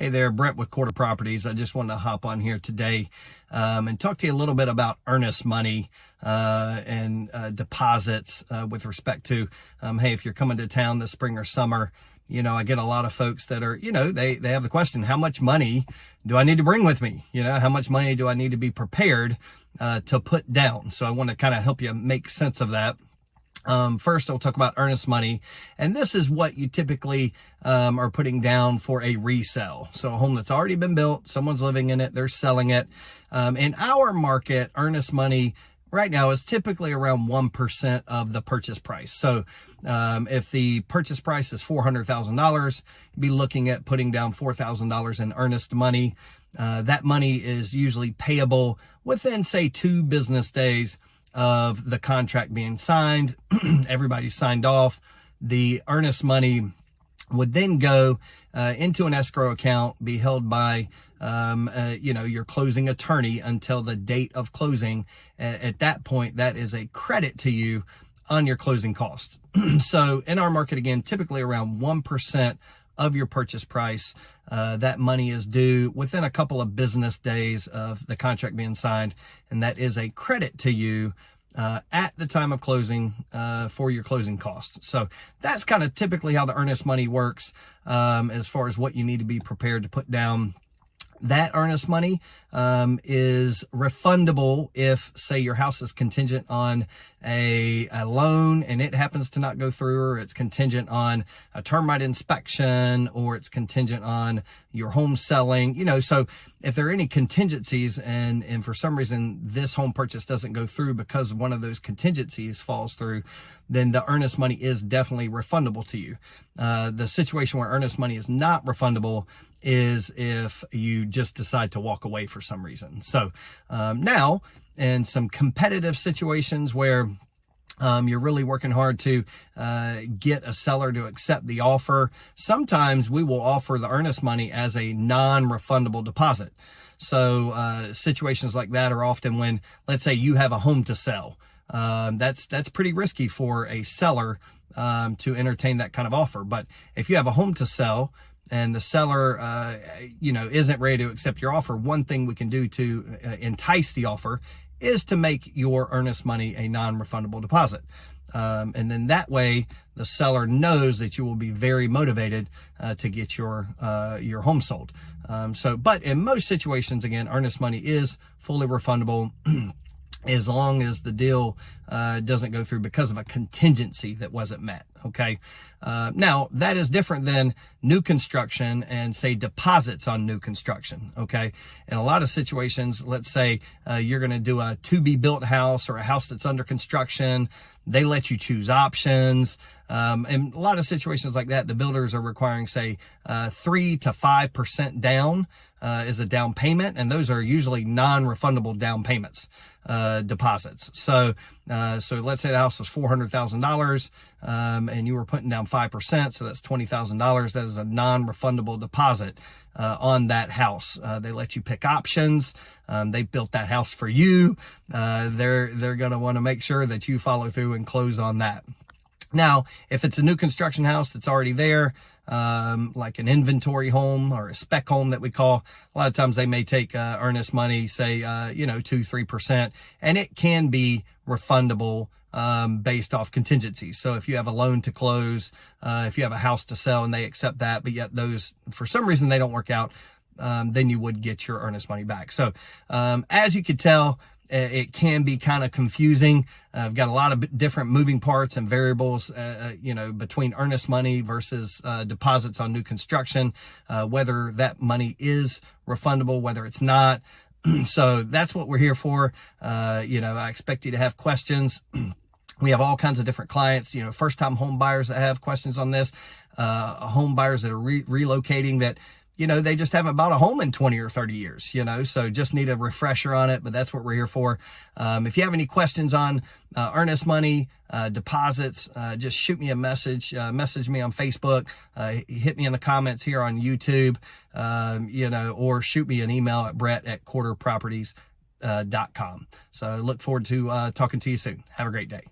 Hey there, Brett with Quarter Properties. I just wanted to hop on here today and talk to you a little bit about earnest money and deposits with respect to, hey, if you're coming to town this spring or summer, you know, I get a lot of folks that are, you know, they have the question, how much money do I need to bring with me? You know, how much money do I need to be prepared to put down? So I want to kind of help you make sense of that. First, I'll talk about earnest money, and this is what you typically are putting down for a resale. So a home that's already been built, someone's living in it, they're selling it. In our market, earnest money right now is typically around 1% of the purchase price. So if the purchase price is $400,000, you'd be looking at putting down $4,000 in earnest money. That money is usually payable within, say, 2 business days of the contract being signed. Everybody's signed off. The earnest money would then go into an escrow account, be held by your closing attorney until the date of closing. At that point, that is a credit to you on your closing costs. So in our market, again, typically around 1% of your purchase price, that money is due within a couple of business days of the contract being signed, and that is a credit to you at the time of closing for your closing costs. So that's kind of typically how the earnest money works as far as what you need to be prepared to put down. That earnest money is refundable if, say, your house is contingent on a loan and it happens to not go through, or it's contingent on a termite inspection, or it's contingent on your home selling. You know, so if there are any contingencies and for some reason this home purchase doesn't go through because one of those contingencies falls through, then the earnest money is definitely refundable to you. The situation where earnest money is not refundable is if you just decide to walk away for some reason. So now, in some competitive situations where you're really working hard to get a seller to accept the offer, sometimes we will offer the earnest money as a non-refundable deposit. So situations like that are often when, let's say, you have a home to sell. That's pretty risky for a seller to entertain that kind of offer. But if you have a home to sell and the seller, isn't ready to accept your offer, one thing we can do to entice the offer is to make your earnest money a non-refundable deposit. And then that way the seller knows that you will be very motivated to get your home sold. But in most situations, again, earnest money is fully refundable as long as the deal doesn't go through because of a contingency that wasn't met. Okay. Now that is different than new construction and, say, deposits on new construction. Okay. In a lot of situations, let's say you're going to do a to-be-built house or a house that's under construction. They let you choose options. In a lot of situations like that, the builders are requiring, say, 3 to 5% down is a down payment, and those are usually non-refundable down payments, deposits. So let's say the house was $400,000, and you were putting down 5%, so that's $20,000. That is a non-refundable deposit on that house. They let you pick options. They built that house for you. They're going to want to make sure that you follow through and close on that. Now, if it's a new construction house that's already there, like an inventory home or a spec home that we call, a lot of times they may take earnest money, say, 2-3%, and it can be refundable based off contingencies. So if you have a loan to close, if you have a house to sell and they accept that, but yet those, for some reason, they don't work out, then you would get your earnest money back. So as you could tell, it can be kind of confusing. I've got a lot of different moving parts and variables, between earnest money versus deposits on new construction, whether that money is refundable, whether it's not. So that's what we're here for. I expect you to have questions. We have all kinds of different clients, first-time home buyers that have questions on this, home buyers that are relocating that, they just haven't bought a home in 20 or 30 years, so just need a refresher on it, but that's what we're here for. If you have any questions on earnest money, deposits, just shoot me a message, message me on Facebook, hit me in the comments here on YouTube, or shoot me an email at brett@quarterproperties.com. So I look forward to talking to you soon. Have a great day.